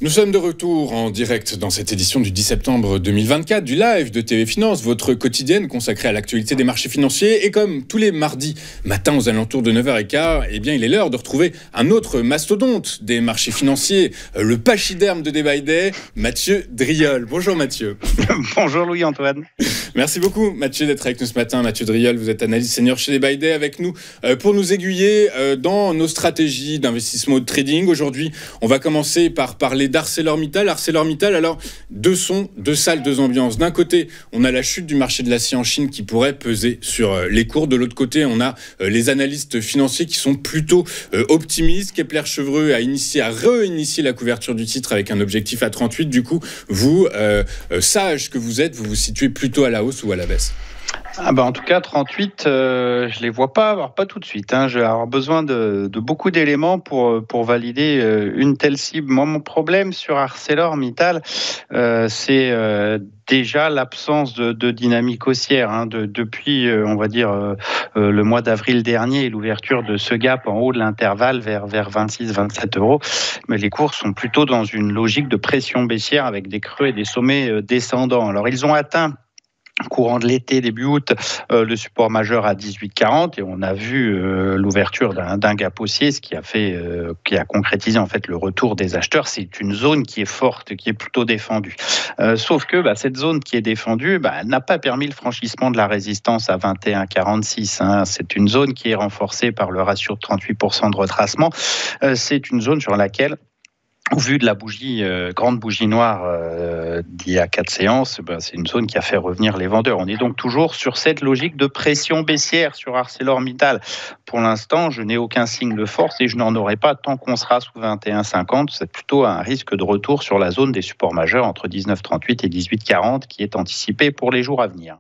Nous sommes de retour en direct dans cette édition du 10 septembre 2024 du live de TV Finance, votre quotidienne consacrée à l'actualité des marchés financiers. Et comme tous les mardis matins aux alentours de 9h15, eh bien, il est l'heure de retrouver un autre mastodonte des marchés financiers, le pachyderme de Day by Day, Mathieu Driol. Bonjour Mathieu. Bonjour Louis-Antoine. Merci beaucoup Mathieu d'être avec nous ce matin. Mathieu Driol, vous êtes analyste senior chez Day by Day avec nous pour nous aiguiller dans nos stratégies d'investissement ou de trading. Aujourd'hui, on va commencer par parler d'ArcelorMittal. ArcelorMittal, alors, deux salles, deux ambiances. D'un côté, on a la chute du marché de l'acier en Chine qui pourrait peser sur les cours. De l'autre côté, on a les analystes financiers qui sont plutôt optimistes. Kepler-Chevreux a réinitié la couverture du titre avec un objectif à 38. Du coup, vous, sage que vous êtes, vous vous situez plutôt à la hausse ou à la baisse? En tout cas, 38, je les vois pas tout de suite. Je vais avoir besoin de beaucoup d'éléments pour valider une telle cible. Moi, mon problème sur ArcelorMittal, c'est déjà l'absence de dynamique haussière. Depuis, on va dire, le mois d'avril dernier et l'ouverture de ce gap en haut de l'intervalle vers 26-27 euros. Mais les cours sont plutôt dans une logique de pression baissière avec des creux et des sommets descendants. Alors, ils ont atteint courant de l'été, début août, le support majeur à 18,40 et on a vu l'ouverture d'un gap haussier, ce qui a concrétisé en fait le retour des acheteurs. C'est une zone qui est forte, qui est plutôt défendue. Sauf que cette zone qui est défendue n'a pas permis le franchissement de la résistance à 21,46. C'est une zone qui est renforcée par le ratio de 38% de retracement. C'est une zone sur laquelle, au vu de la grande bougie noire d'il y a 4 séances, c'est une zone qui a fait revenir les vendeurs. On est donc toujours sur cette logique de pression baissière sur ArcelorMittal. Pour l'instant, je n'ai aucun signe de force et je n'en aurai pas tant qu'on sera sous 21,50. C'est plutôt un risque de retour sur la zone des supports majeurs entre 19,38 et 18,40 qui est anticipé pour les jours à venir.